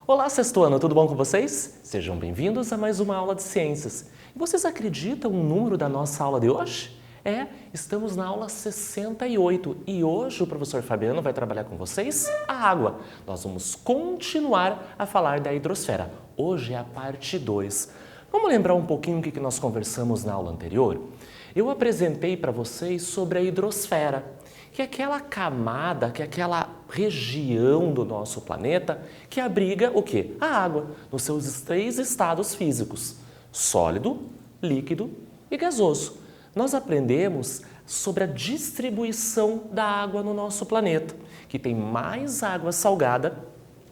Olá, sexto ano, tudo bom com vocês? Sejam bem-vindos a mais uma aula de ciências. E vocês acreditam no número da nossa aula de hoje? Estamos na aula 68 e hoje o professor Fabiano vai trabalhar com vocês a água. Nós vamos continuar a falar da hidrosfera. Hoje é a parte 2. Vamos lembrar um pouquinho o que nós conversamos na aula anterior? Eu apresentei para vocês sobre a hidrosfera, que é aquela camada, que é aquela região do nosso planeta que abriga o quê? A água, nos seus 3 estados físicos, sólido, líquido e gasoso. Nós aprendemos sobre a distribuição da água no nosso planeta, que tem mais água salgada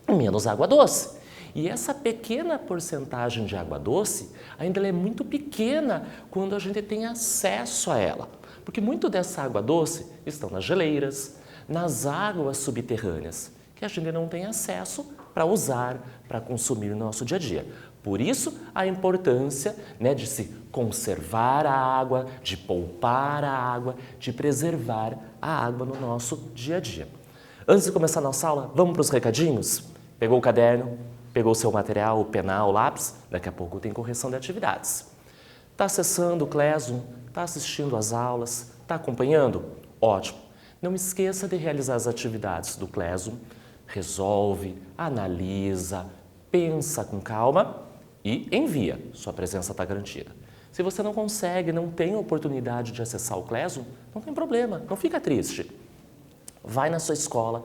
e menos água doce. E essa pequena porcentagem de água doce ainda é muito pequena quando a gente tem acesso a ela. Porque muito dessa água doce estão nas geleiras, nas águas subterrâneas, que a gente não tem acesso para usar, para consumir no nosso dia a dia. Por isso, a importância de se conservar a água, de poupar a água, de preservar a água no nosso dia a dia. Antes de começar a nossa aula, vamos para os recadinhos? Pegou o caderno? Pegou o seu material, o penal, o lápis? Daqui a pouco tem correção de atividades. Está acessando o Classroom? Está assistindo às aulas? Está acompanhando? Ótimo! Não esqueça de realizar as atividades do Classroom. Resolve, analisa, pensa com calma e envia. Sua presença está garantida. Se você não consegue, não tem oportunidade de acessar o Classroom, não tem problema, não fica triste. Vai na sua escola,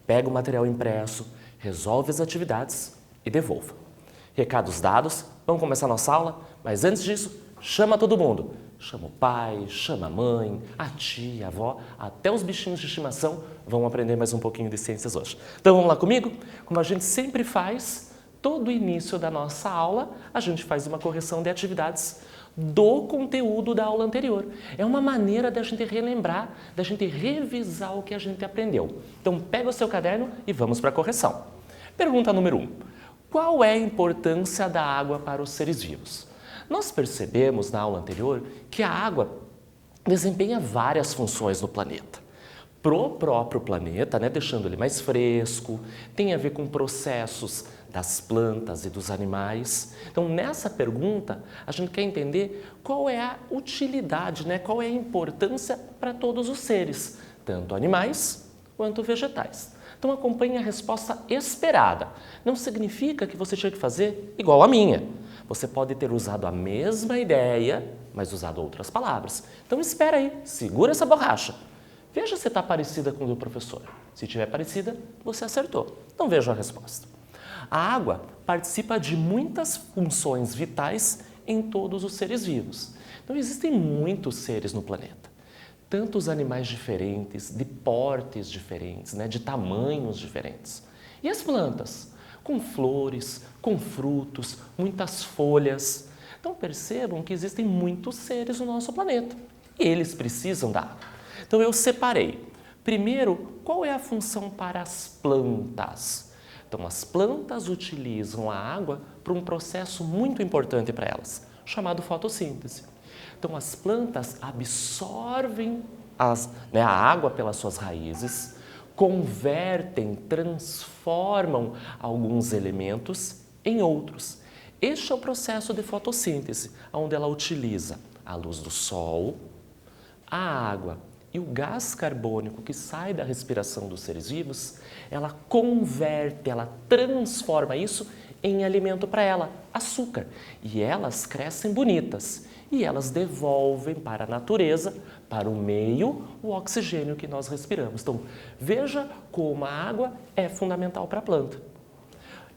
pega o material impresso, resolve as atividades e devolva. Recados dados, vamos começar a nossa aula, mas antes disso, chama todo mundo. Chama o pai, chama a mãe, a tia, a avó, até os bichinhos de estimação vão aprender mais um pouquinho de ciências hoje. Então vamos lá comigo? Como a gente sempre faz, todo início da nossa aula, a gente faz uma correção de atividades do conteúdo da aula anterior. É uma maneira da gente relembrar, da gente revisar o que a gente aprendeu. Então pega o seu caderno e vamos para a correção. Pergunta número 1. Qual é a importância da água para os seres vivos? Nós percebemos na aula anterior que a água desempenha várias funções no planeta. Pro próprio planeta, deixando ele mais fresco, tem a ver com processos das plantas e dos animais. Então, nessa pergunta, a gente quer entender qual é a utilidade, qual é a importância para todos os seres, tanto animais quanto vegetais. Então, acompanhe a resposta esperada. Não significa que você tinha que fazer igual a minha. Você pode ter usado a mesma ideia, mas usado outras palavras. Então, espera aí, segura essa borracha. Veja se está parecida com o do professor. Se estiver parecida, você acertou. Então, veja a resposta. A água participa de muitas funções vitais em todos os seres vivos. Então, existem muitos seres no planeta. Tantos animais diferentes, de portes diferentes, de tamanhos diferentes. E as plantas? Com flores, com frutos, muitas folhas. Então percebam que existem muitos seres no nosso planeta e eles precisam da água. Então eu separei. Primeiro, qual é a função para as plantas? Então as plantas utilizam a água para um processo muito importante para elas, chamado fotossíntese. Então, as plantas absorvem a água pelas suas raízes, convertem, transformam alguns elementos em outros. Este é o processo de fotossíntese, onde ela utiliza a luz do sol, a água e o gás carbônico que sai da respiração dos seres vivos, ela converte, ela transforma isso em alimento para ela, açúcar. E elas crescem bonitas. E elas devolvem para a natureza, para o meio, o oxigênio que nós respiramos. Então, veja como a água é fundamental para a planta.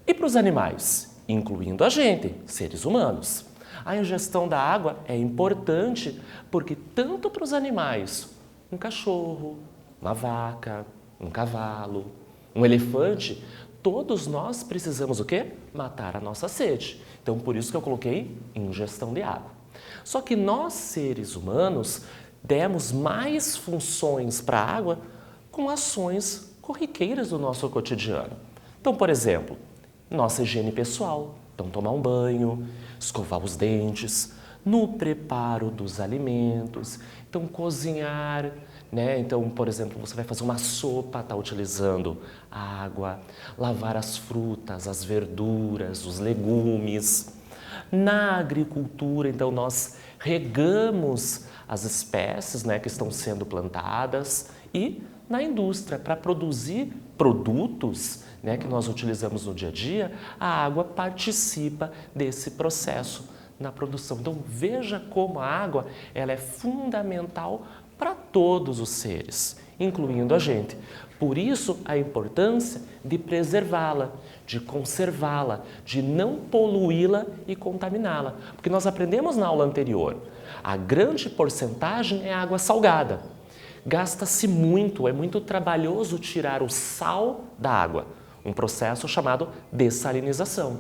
E para os animais, incluindo a gente, seres humanos. A ingestão da água é importante porque tanto para os animais, um cachorro, uma vaca, um cavalo, um elefante, todos nós precisamos o quê? Matar a nossa sede. Então, por isso que eu coloquei ingestão de água. Só que nós, seres humanos, demos mais funções para a água com ações corriqueiras do nosso cotidiano. Então, por exemplo, nossa higiene pessoal. Então, tomar um banho, escovar os dentes, no preparo dos alimentos. Então, cozinhar, né? Então, por exemplo, você vai fazer uma sopa, está utilizando água, lavar as frutas, as verduras, os legumes. Na agricultura, então, nós regamos as espécies, né, que estão sendo plantadas e na indústria, para produzir produtos, né, que nós utilizamos no dia a dia, a água participa desse processo na produção. Então, veja como a água ela é fundamental para todos os seres, incluindo a gente. Por isso, a importância de preservá-la, de conservá-la, de não poluí-la e contaminá-la. Porque nós aprendemos na aula anterior, a grande porcentagem é água salgada. Gasta-se muito, é muito trabalhoso tirar o sal da água, um processo chamado dessalinização.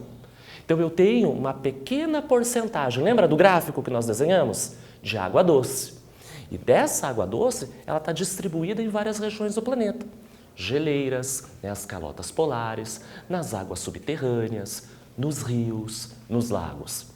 Então, eu tenho uma pequena porcentagem, lembra do gráfico que nós desenhamos? De água doce. E dessa água doce, ela está distribuída em várias regiões do planeta. Geleiras, né, as calotas polares, nas águas subterrâneas, nos rios, nos lagos.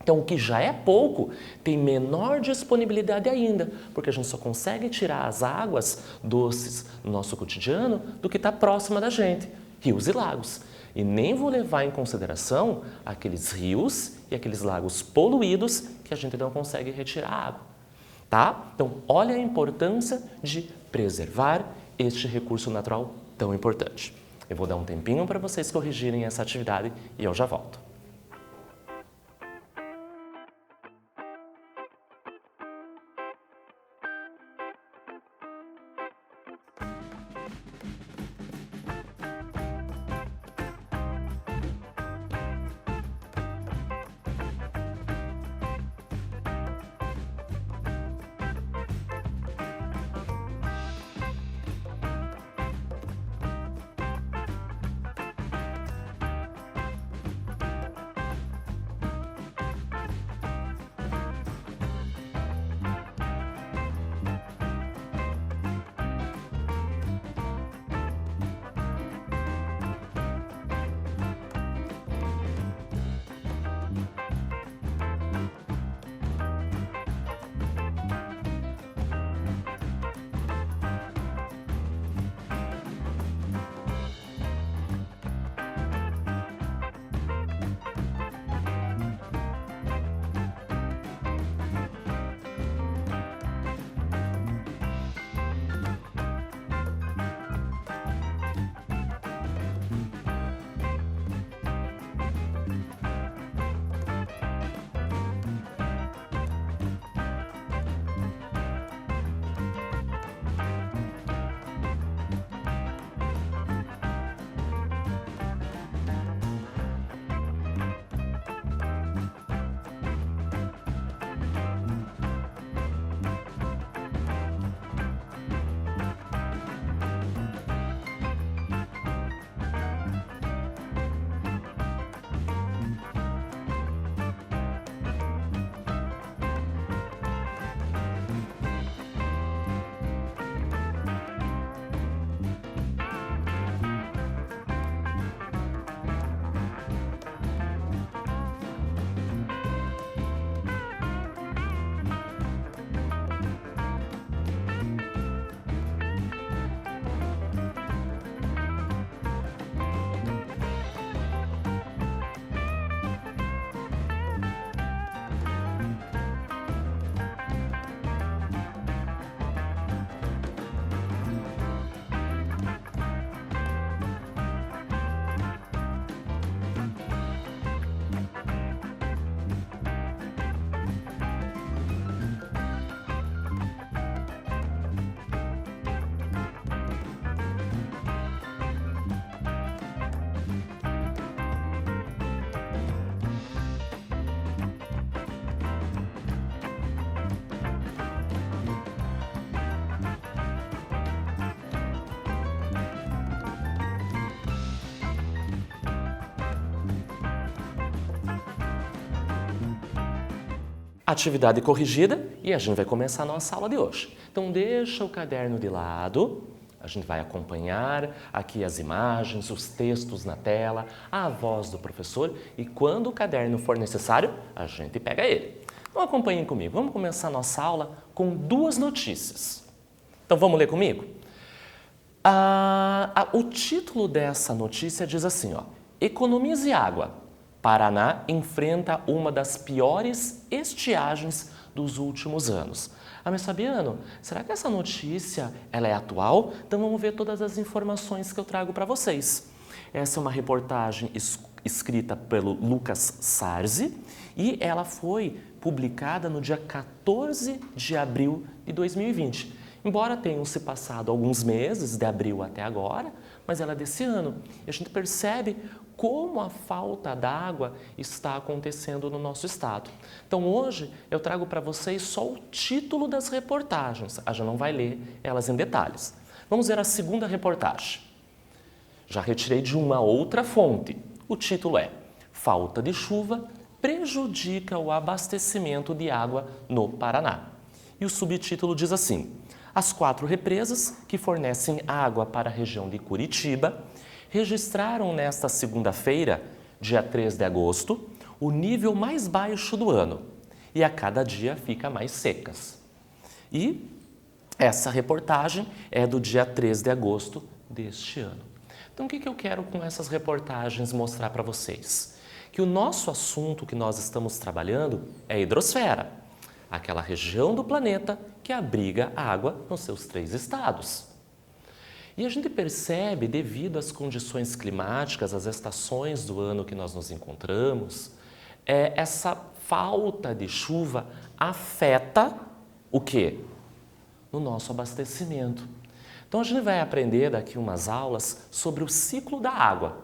Então, o que já é pouco tem menor disponibilidade ainda, porque a gente só consegue tirar as águas doces no nosso cotidiano do que está próxima da gente, rios e lagos. E nem vou levar em consideração aqueles rios e aqueles lagos poluídos que a gente não consegue retirar água, tá? Então, olha a importância de preservar este recurso natural tão importante. Eu vou dar um tempinho para vocês corrigirem essa atividade e eu já volto. Atividade corrigida e a gente vai começar a nossa aula de hoje. Então, deixa o caderno de lado, a gente vai acompanhar aqui as imagens, os textos na tela, a voz do professor e quando o caderno for necessário, a gente pega ele. Então, acompanhem comigo. Vamos começar a nossa aula com duas notícias. Então vamos ler comigo? O título dessa notícia diz assim, ó, economize água. Paraná enfrenta uma das piores estiagens dos últimos anos. Mas Fabiano, será que essa notícia ela é atual? Então vamos ver todas as informações que eu trago para vocês. Essa é uma reportagem escrita pelo Lucas Sarzi e ela foi publicada no dia 14 de abril de 2020. Embora tenham se passado alguns meses, de abril até agora, mas ela é desse ano. E a gente percebe como a falta d'água está acontecendo no nosso estado. Então hoje eu trago para vocês só o título das reportagens. A gente não vai ler elas em detalhes. Vamos ver a segunda reportagem. Já retirei de uma outra fonte. O título é Falta de chuva prejudica o abastecimento de água no Paraná. E o subtítulo diz assim: as 4 represas que fornecem água para a região de Curitiba registraram nesta segunda-feira, dia 3 de agosto, o nível mais baixo do ano e a cada dia fica mais secas. E essa reportagem é do dia 3 de agosto deste ano. Então, o que eu quero com essas reportagens mostrar para vocês? Que o nosso assunto que nós estamos trabalhando é a hidrosfera, aquela região do planeta que abriga água nos seus 3 estados. E a gente percebe, devido às condições climáticas, às estações do ano que nós nos encontramos, essa falta de chuva afeta o quê? No nosso abastecimento. Então a gente vai aprender daqui umas aulas sobre o ciclo da água,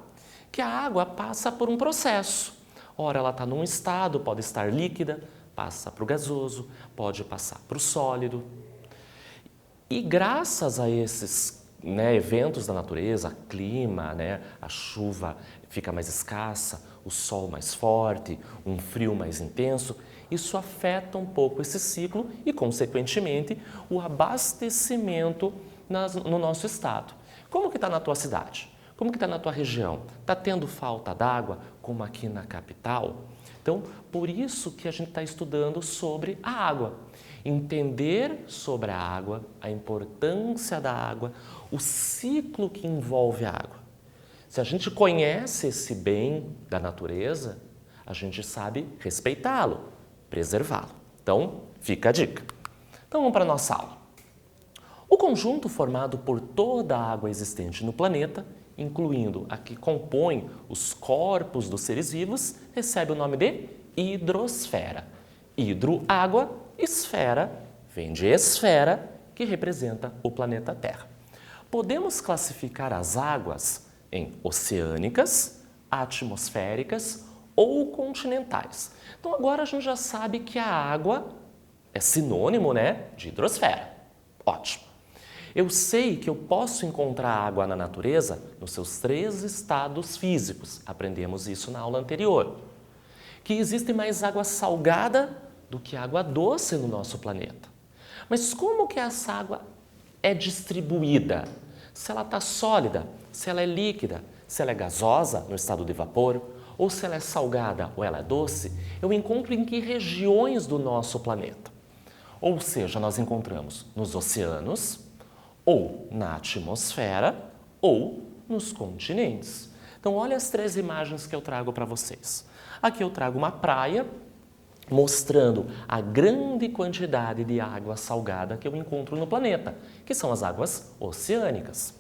que a água passa por um processo. Ora, ela está num estado, pode estar líquida, passa para o gasoso, pode passar para o sólido. E graças a esses eventos da natureza, clima, a chuva fica mais escassa, o sol mais forte, um frio mais intenso, isso afeta um pouco esse ciclo e, consequentemente, o abastecimento no nosso estado. Como que está na tua cidade? Como que está na tua região? Está tendo falta d'água, como aqui na capital? Então, por isso que a gente está estudando sobre a água. Entender sobre a água, a importância da água, o ciclo que envolve a água. Se a gente conhece esse bem da natureza, a gente sabe respeitá-lo, preservá-lo. Então, fica a dica. Então, vamos para a nossa aula. O conjunto formado por toda a água existente no planeta, incluindo a que compõe os corpos dos seres vivos, recebe o nome de hidrosfera. Hidro, água, esfera, vem de esfera, que representa o planeta Terra. Podemos classificar as águas em oceânicas, atmosféricas ou continentais. Então agora a gente já sabe que a água é sinônimo, de hidrosfera. Ótimo. Eu sei que eu posso encontrar água na natureza nos seus 3 estados físicos. Aprendemos isso na aula anterior. Que existe mais água salgada do que água doce no nosso planeta. Mas como que essa água é distribuída? Se ela está sólida, se ela é líquida, se ela é gasosa no estado de vapor, ou se ela é salgada ou ela é doce, eu encontro em que regiões do nosso planeta? Ou seja, nós encontramos nos oceanos, ou na atmosfera, ou nos continentes. Então, olha as 3 imagens que eu trago para vocês. Aqui eu trago uma praia, mostrando a grande quantidade de água salgada que eu encontro no planeta, que são as águas oceânicas.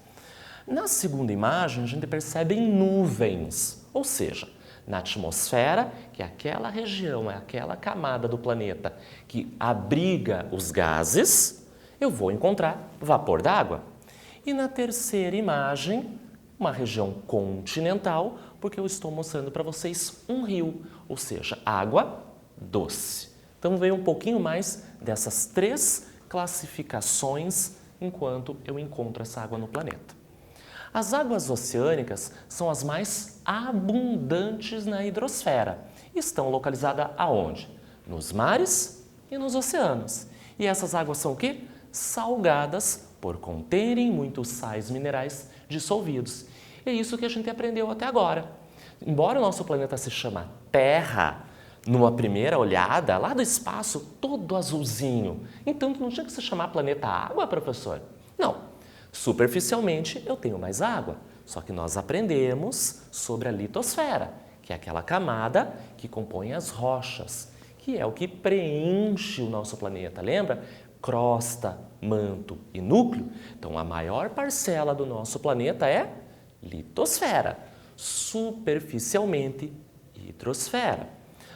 Na segunda imagem, a gente percebe nuvens, ou seja, na atmosfera, que é aquela região, é aquela camada do planeta que abriga os gases, eu vou encontrar vapor d'água. E na terceira imagem, uma região continental, porque eu estou mostrando para vocês um rio, ou seja, água doce. Então, veio um pouquinho mais dessas 3 classificações enquanto eu encontro essa água no planeta. As águas oceânicas são as mais abundantes na hidrosfera. Estão localizadas aonde? Nos mares e nos oceanos. E essas águas são o quê? Salgadas por conterem muitos sais minerais dissolvidos. É isso que a gente aprendeu até agora. Embora o nosso planeta se chama Terra, numa primeira olhada, lá do espaço, todo azulzinho. Então, não tinha que se chamar planeta Água, professor? Superficialmente, eu tenho mais água, só que nós aprendemos sobre a litosfera, que é aquela camada que compõe as rochas, que é o que preenche o nosso planeta, lembra? Crosta, manto e núcleo. Então, a maior parcela do nosso planeta é litosfera, superficialmente hidrosfera.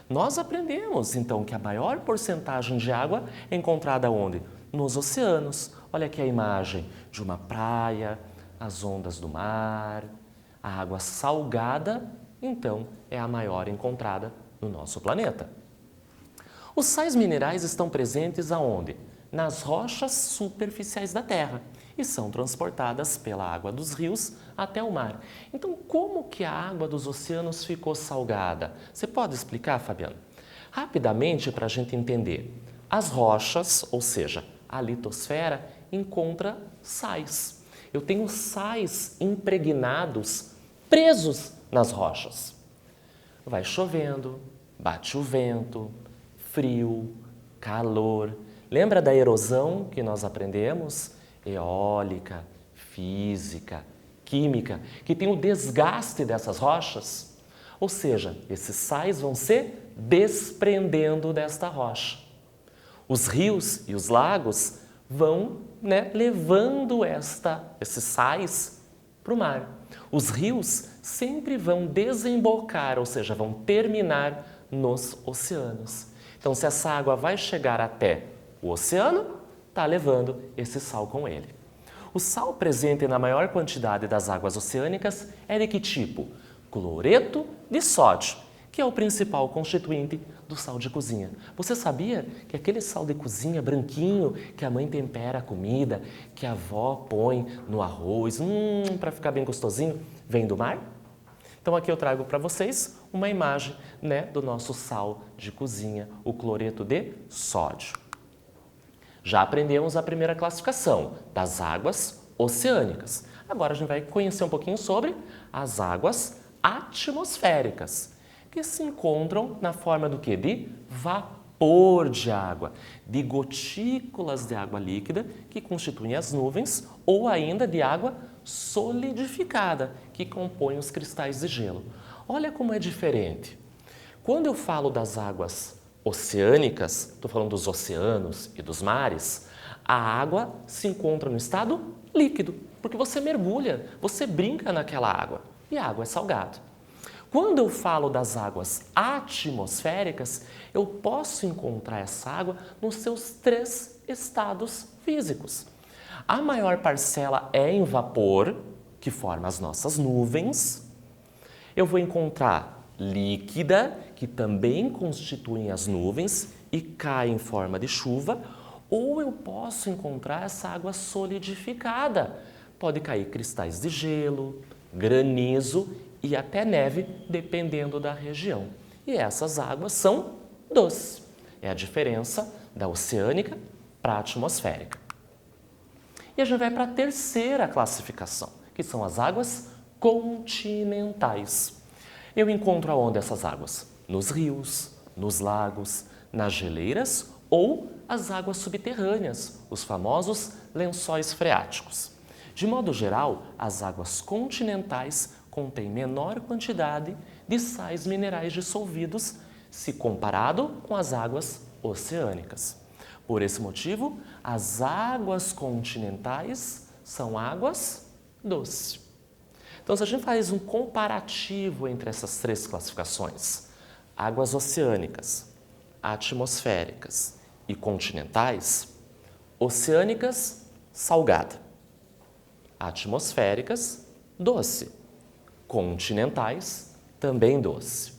Nós aprendemos, então, que a maior porcentagem de água é encontrada onde? Nos oceanos. Olha aqui a imagem de uma praia, as ondas do mar. A água salgada, então, é a maior encontrada no nosso planeta. Os sais minerais estão presentes aonde? Nas rochas superficiais da Terra e são transportadas pela água dos rios até o mar. Então, como que a água dos oceanos ficou salgada? Você pode explicar, Fabiano? Rapidamente, para a gente entender. As rochas, ou seja, a litosfera, encontra sais. Eu tenho sais impregnados, presos nas rochas. Vai chovendo, bate o vento, frio, calor. Lembra da erosão que nós aprendemos? Eólica, física, química, que tem o desgaste dessas rochas. Ou seja, esses sais vão se desprendendo desta rocha. Os rios e os lagos vão levando esses sais para o mar. Os rios sempre vão desembocar, ou seja, vão terminar nos oceanos. Então, se essa água vai chegar até o oceano, está levando esse sal com ele. O sal presente na maior quantidade das águas oceânicas é de que tipo? Cloreto de sódio, que é o principal constituinte do sal de cozinha. Você sabia que aquele sal de cozinha branquinho que a mãe tempera a comida, que a avó põe no arroz, para ficar bem gostosinho, vem do mar? Então aqui eu trago para vocês uma imagem do nosso sal de cozinha, o cloreto de sódio. Já aprendemos a primeira classificação das águas oceânicas. Agora a gente vai conhecer um pouquinho sobre as águas atmosféricas, que se encontram na forma do quê? De vapor de água, de gotículas de água líquida que constituem as nuvens ou ainda de água solidificada, que compõe os cristais de gelo. Olha como é diferente. Quando eu falo das águas oceânicas, estou falando dos oceanos e dos mares, a água se encontra no estado líquido, porque você mergulha, você brinca naquela água e a água é salgada. Quando eu falo das águas atmosféricas, eu posso encontrar essa água nos seus 3 estados físicos. A maior parcela é em vapor, que forma as nossas nuvens. Eu vou encontrar líquida, que também constituem as nuvens e cai em forma de chuva, ou eu posso encontrar essa água solidificada. Pode cair cristais de gelo, granizo e até neve, dependendo da região. E essas águas são doces. É a diferença da oceânica para a atmosférica. E a gente vai para a terceira classificação, que são as águas continentais. Eu encontro aonde essas águas? Nos rios, nos lagos, nas geleiras ou as águas subterrâneas, os famosos lençóis freáticos. De modo geral, as águas continentais contêm menor quantidade de sais minerais dissolvidos se comparado com as águas oceânicas. Por esse motivo, as águas continentais são águas doces. Então, se a gente faz um comparativo entre essas 3 classificações, águas oceânicas, atmosféricas e continentais, oceânicas, salgada, atmosféricas, doce, continentais, também doce.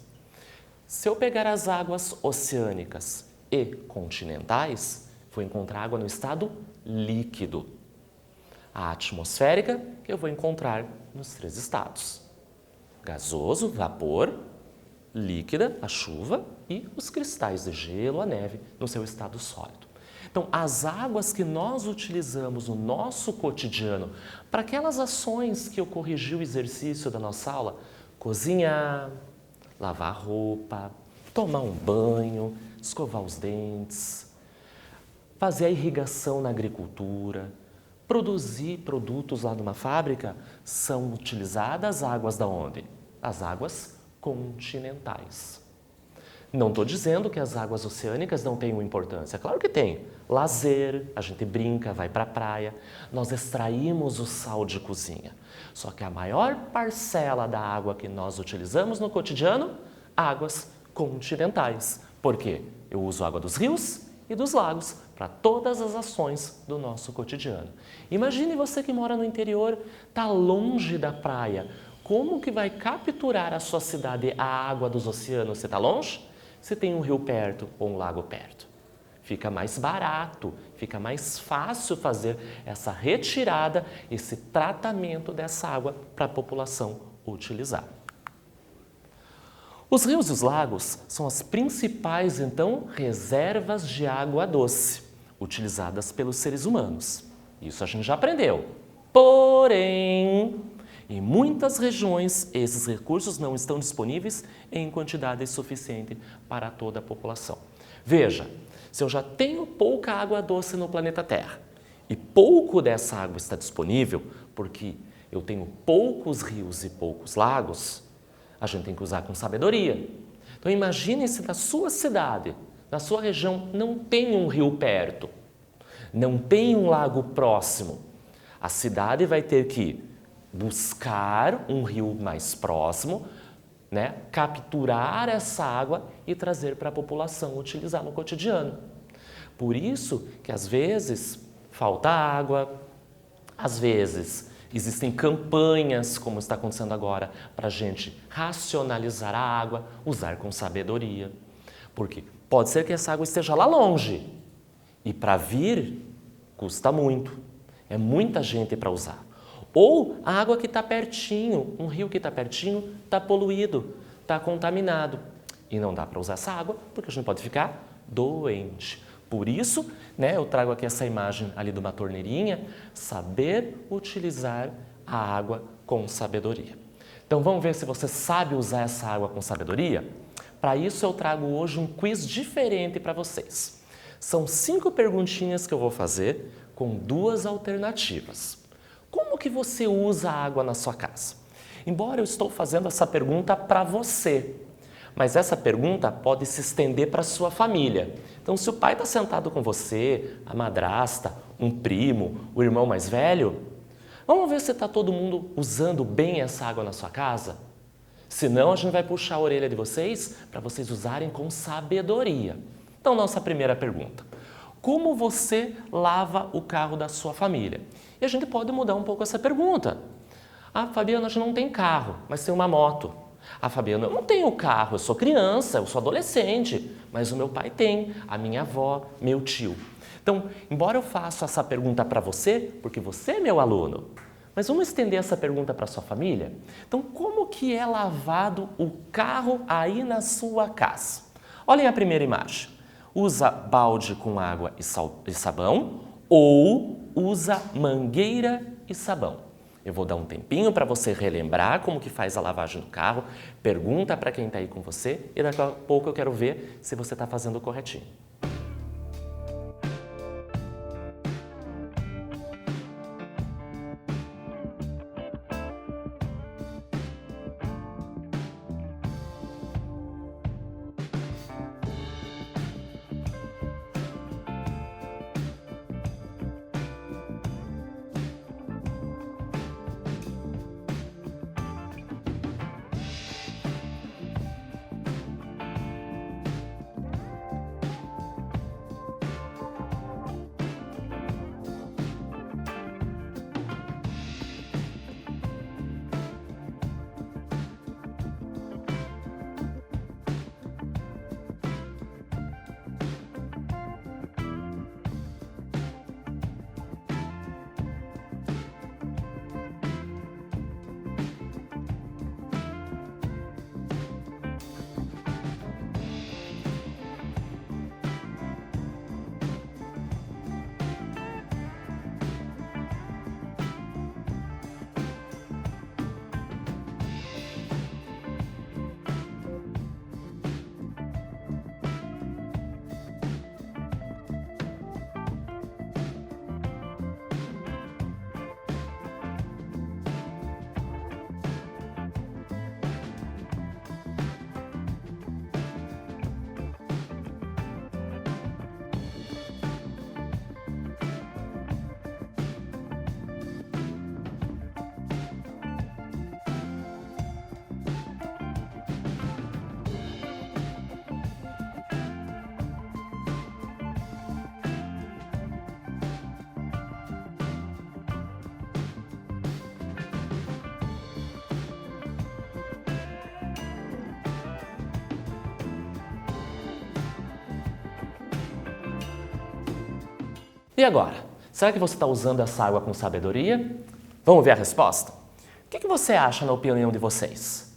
Se eu pegar as águas oceânicas e continentais, vou encontrar água no estado líquido. A atmosférica, que eu vou encontrar nos 3 estados: gasoso, vapor, líquida, a chuva, e os cristais de gelo, a neve, no seu estado sólido. Então, as águas que nós utilizamos no nosso cotidiano para aquelas ações que eu corrigi o exercício da nossa aula, cozinhar, lavar roupa, tomar um banho, escovar os dentes, fazer a irrigação na agricultura, produzir produtos lá numa fábrica, são utilizadas águas da onde? As águas continentais. Não estou dizendo que as águas oceânicas não tenham importância. Claro que tem. Lazer, a gente brinca, vai para a praia. Nós extraímos o sal de cozinha. Só que a maior parcela da água que nós utilizamos no cotidiano, águas continentais. Por quê? Eu uso água dos rios e dos lagos para todas as ações do nosso cotidiano. Imagine você que mora no interior, está longe da praia. Como que vai capturar a sua cidade a água dos oceanos? Você está longe? Se tem um rio perto ou um lago perto. Fica mais barato, fica mais fácil fazer essa retirada, esse tratamento dessa água para a população utilizar. Os rios e os lagos são as principais, então, reservas de água doce, utilizadas pelos seres humanos. Isso a gente já aprendeu. Porém, em muitas regiões, esses recursos não estão disponíveis em quantidade suficiente para toda a população. Veja, se eu já tenho pouca água doce no planeta Terra e pouco dessa água está disponível porque eu tenho poucos rios e poucos lagos, a gente tem que usar com sabedoria. Então imagine se na sua cidade, na sua região, não tem um rio perto, não tem um lago próximo. A cidade vai ter que buscar um rio mais próximo, capturar essa água e trazer para a população utilizar no cotidiano. Por isso que às vezes falta água, às vezes existem campanhas, como está acontecendo agora, para a gente racionalizar a água, usar com sabedoria. Porque pode ser que essa água esteja lá longe e para vir custa muito, é muita gente para usar. Ou a água que está pertinho, um rio que está pertinho, está poluído, está contaminado. E não dá para usar essa água porque a gente pode ficar doente. Por isso, eu trago aqui essa imagem ali de uma torneirinha, saber utilizar a água com sabedoria. Então vamos ver se você sabe usar essa água com sabedoria? Para isso eu trago hoje um quiz diferente para vocês. São 5 perguntinhas que eu vou fazer com 2 alternativas. Como que você usa a água na sua casa? Embora eu estou fazendo essa pergunta para você, mas essa pergunta pode se estender para a sua família. Então, se o pai está sentado com você, a madrasta, um primo, o irmão mais velho, vamos ver se está todo mundo usando bem essa água na sua casa? Senão, a gente vai puxar a orelha de vocês para vocês usarem com sabedoria. Então, nossa primeira pergunta. Como você lava o carro da sua família? E a gente pode mudar um pouco essa pergunta. Ah, Fabiana, a gente não tem carro, mas tem uma moto. Ah, Fabiana, eu não tenho carro, eu sou criança, eu sou adolescente, mas o meu pai tem, a minha avó, meu tio. Então, embora eu faça essa pergunta para você, porque você é meu aluno, mas vamos estender essa pergunta para a sua família? Então, como que é lavado o carro aí na sua casa? Olhem a primeira imagem. Usa balde com água e sabão ou usa mangueira e sabão? Eu vou dar um tempinho para você relembrar como que faz a lavagem do carro, pergunta para quem está aí com você e daqui a pouco eu quero ver se você está fazendo corretinho. E agora? Será que você está usando essa água com sabedoria? Vamos ver a resposta? O que você acha na opinião de vocês?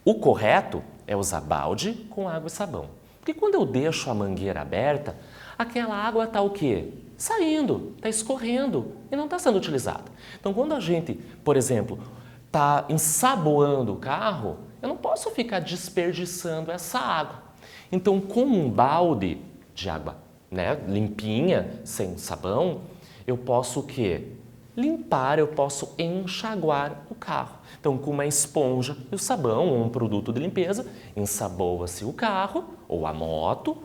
O correto é usar balde com água e sabão. Porque quando eu deixo a mangueira aberta, aquela água está o quê? Saindo, está escorrendo e não está sendo utilizada. Então, quando a gente, por exemplo, está ensaboando o carro, eu não posso ficar desperdiçando essa água. Então, com um balde de água, limpinha, sem sabão, eu posso o quê? Limpar, eu posso enxaguar o carro. Então, com uma esponja e o sabão ou um produto de limpeza, ensaboa-se o carro ou a moto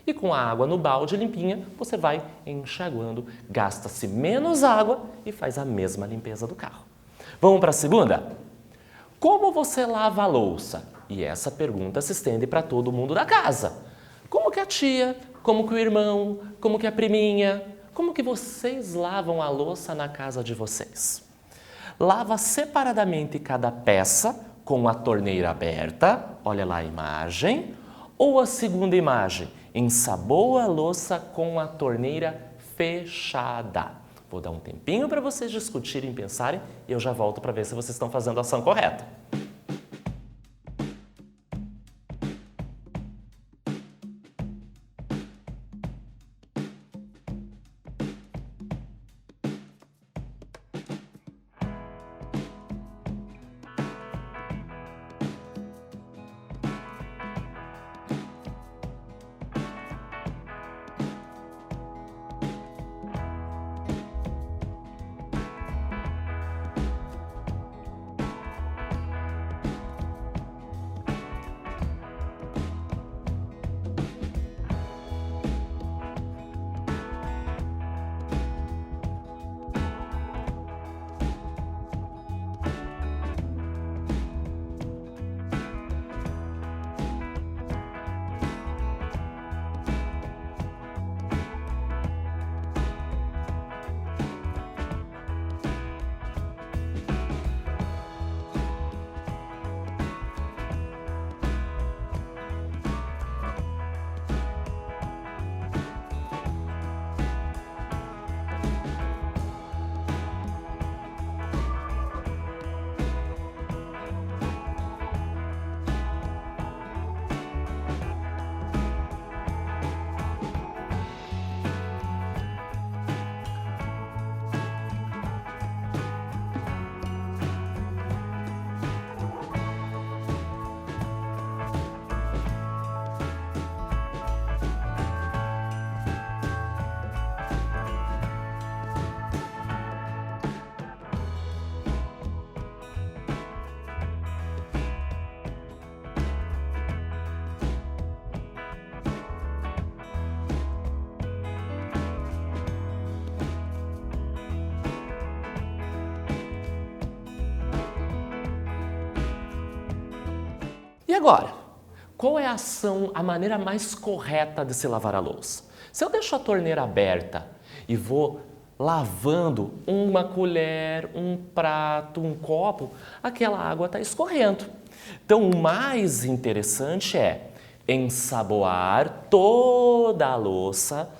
e com a água no balde limpinha, você vai enxaguando, gasta-se menos água e faz a mesma limpeza do carro. Vamos para a segunda? Como você lava a louça? E essa pergunta se estende para todo mundo da casa. Como que a tia, como que o irmão, como que a priminha, como que vocês lavam a louça na casa de vocês? Lava separadamente cada peça com a torneira aberta, olha lá a imagem, ou a segunda imagem, ensaboa a louça com a torneira fechada. Vou dar um tempinho para vocês discutirem e pensarem e eu já volto para ver se vocês estão fazendo a ação correta. E agora? Qual é a maneira mais correta de se lavar a louça? Se eu deixo a torneira aberta e vou lavando uma colher, um prato, um copo, aquela água está escorrendo. Então, o mais interessante é ensaboar toda a louça,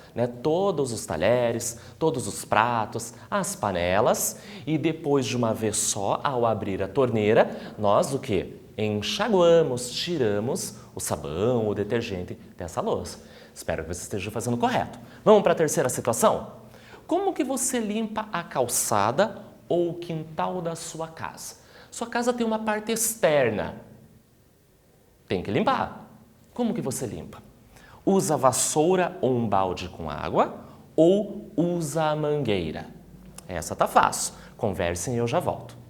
todos os talheres, todos os pratos, as panelas e depois de uma vez só, ao abrir a torneira, nós o quê? Enxaguamos, tiramos o sabão, o detergente dessa louça. Espero que você esteja fazendo correto. Vamos para a terceira situação? Como que você limpa a calçada ou o quintal da sua casa? Sua casa tem uma parte externa. Tem que limpar. Como que você limpa? Usa vassoura ou um balde com água ou usa a mangueira? Essa tá fácil. Conversem e eu já volto.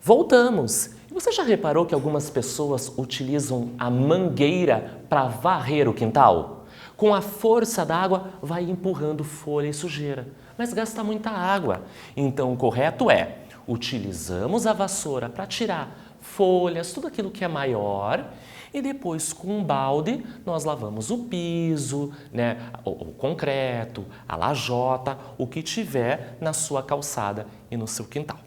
Voltamos! E você já reparou que algumas pessoas utilizam a mangueira para varrer o quintal? Com a força da água, vai empurrando folha e sujeira, mas gasta muita água. Então, o correto é, utilizamos a vassoura para tirar folhas, tudo aquilo que é maior, e depois com um balde nós lavamos o piso, o concreto, a lajota, o que tiver na sua calçada e no seu quintal.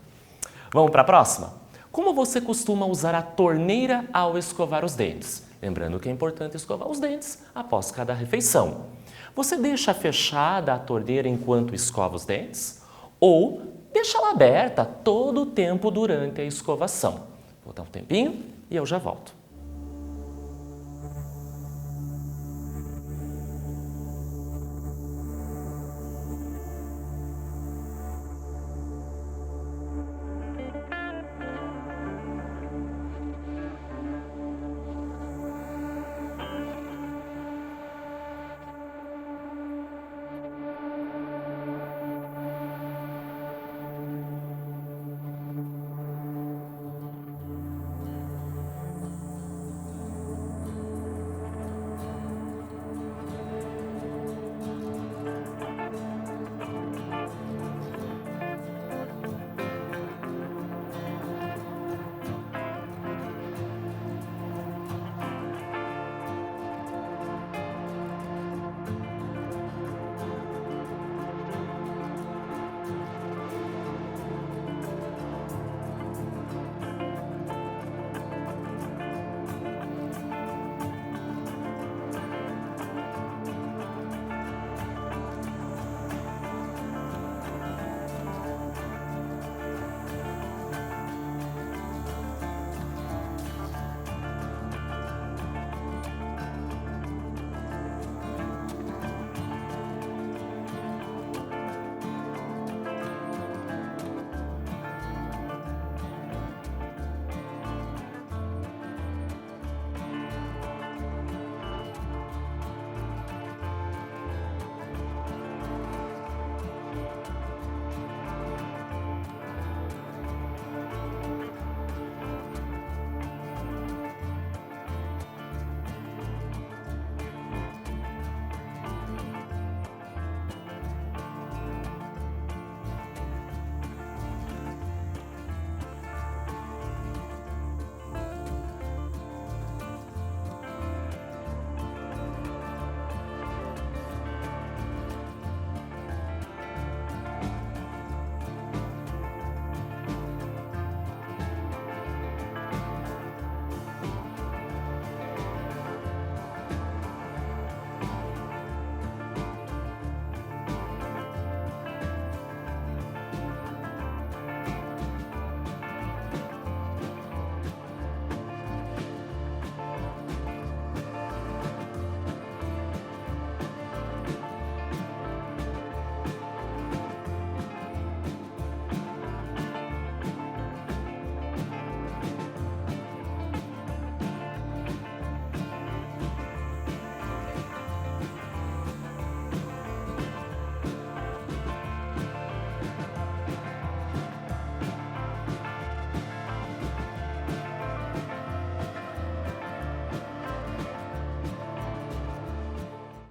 Vamos para a próxima? Como você costuma usar a torneira ao escovar os dentes? Lembrando que é importante escovar os dentes após cada refeição. Você deixa fechada a torneira enquanto escova os dentes? Ou deixa ela aberta todo o tempo durante a escovação? Vou dar um tempinho e eu já volto.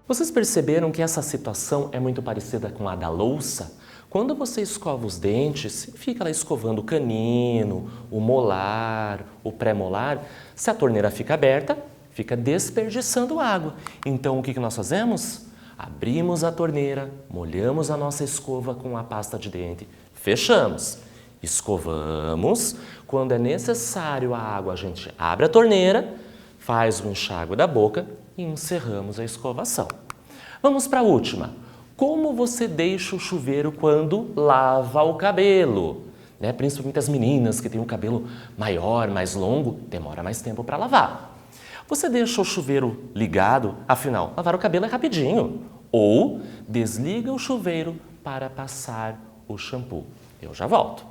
Vocês perceberam que essa situação é muito parecida com a da louça? Quando você escova os dentes, fica lá escovando o canino, o molar, o pré-molar, se a torneira fica aberta, fica desperdiçando água. Então, o que nós fazemos? Abrimos a torneira, molhamos a nossa escova com a pasta de dente, fechamos, escovamos. Quando é necessário a água, a gente abre a torneira, faz o enxágue da boca e encerramos a escovação. Vamos para a última. Como você deixa o chuveiro quando lava o cabelo? Principalmente as meninas que têm o cabelo maior, mais longo, demora mais tempo para lavar. Você deixa o chuveiro ligado, afinal, lavar o cabelo é rapidinho. Ou desliga o chuveiro para passar o shampoo. Eu já volto.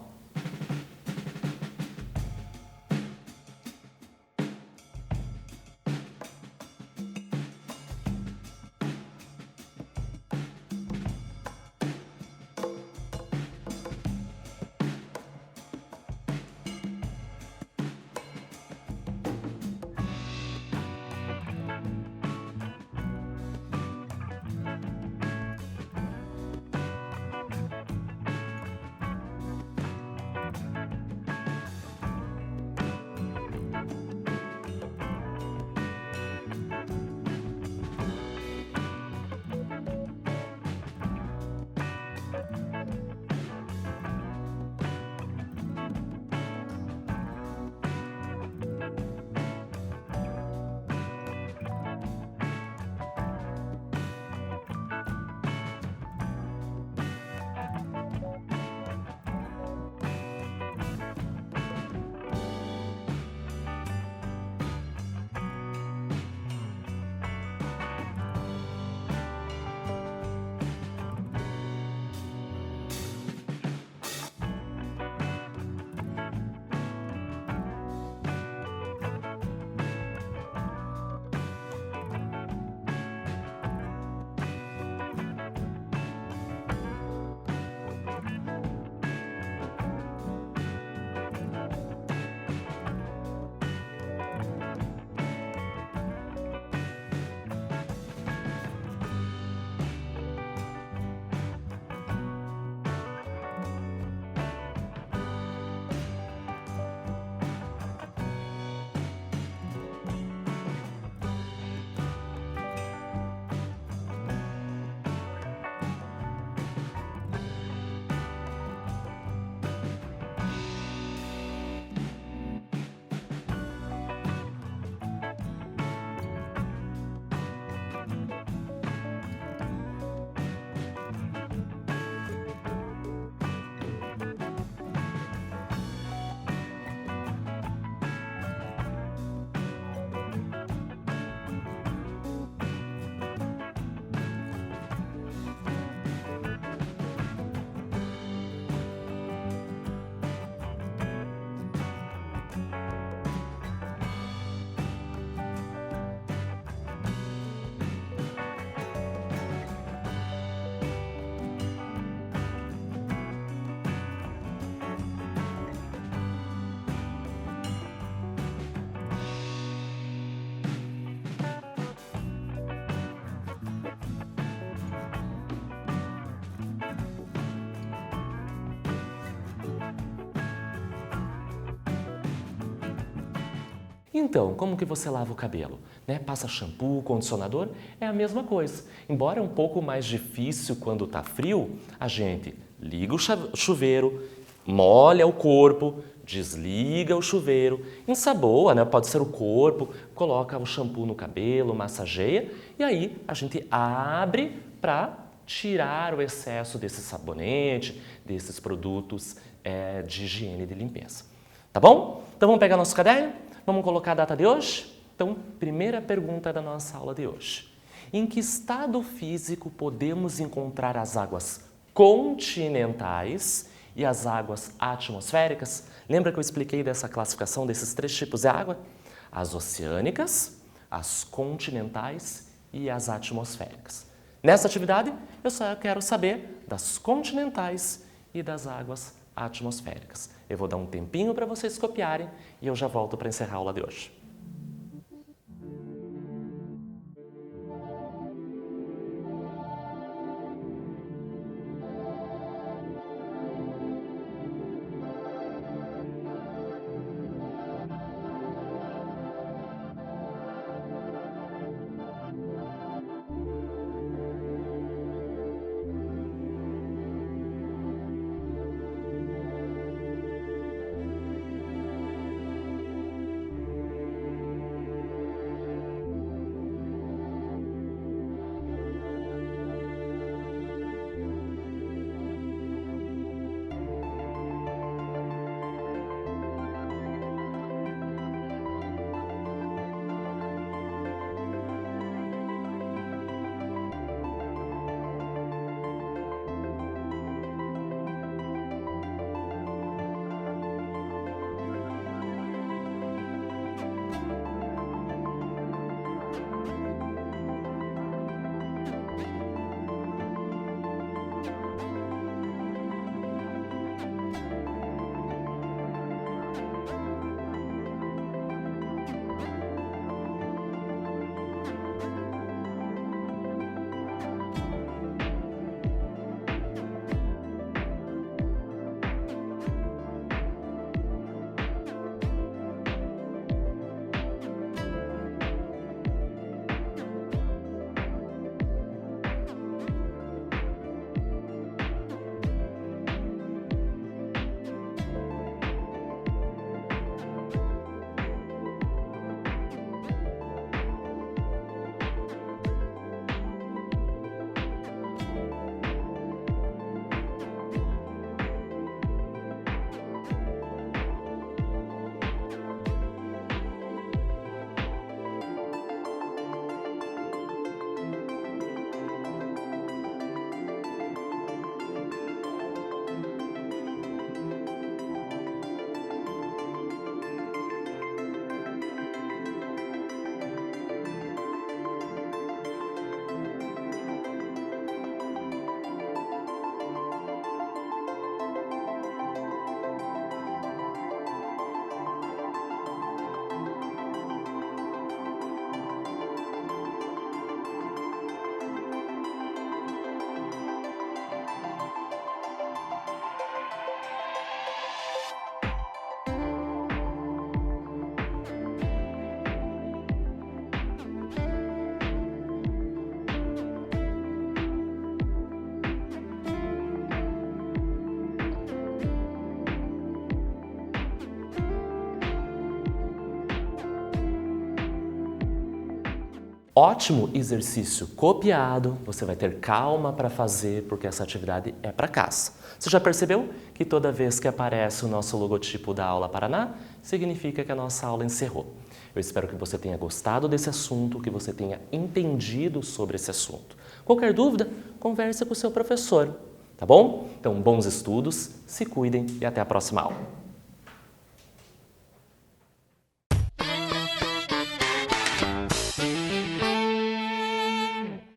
Então, como que você lava o cabelo? Né? Passa shampoo, condicionador? É a mesma coisa. Embora é um pouco mais difícil quando está frio, a gente liga o chuveiro, molha o corpo, desliga o chuveiro, ensaboa, né? Pode ser o corpo, coloca o shampoo no cabelo, massageia e aí a gente abre para tirar o excesso desse sabonete, desses produtos de higiene e de limpeza. Tá bom? Então vamos pegar nosso caderno? Vamos colocar a data de hoje? Então, primeira pergunta da nossa aula de hoje. Em que estado físico podemos encontrar as águas continentais e as águas atmosféricas? Lembra que eu expliquei dessa classificação desses 3 tipos de água? As oceânicas, as continentais e as atmosféricas. Nessa atividade, eu só quero saber das continentais e das águas atmosféricas. Eu vou dar um tempinho para vocês copiarem e eu já volto para encerrar a aula de hoje. Ótimo exercício copiado, você vai ter calma para fazer porque essa atividade é para casa. Você já percebeu que toda vez que aparece o nosso logotipo da Aula Paraná, significa que a nossa aula encerrou. Eu espero que você tenha gostado desse assunto, que você tenha entendido sobre esse assunto. Qualquer dúvida, converse com o seu professor, tá bom? Então, bons estudos, se cuidem e até a próxima aula.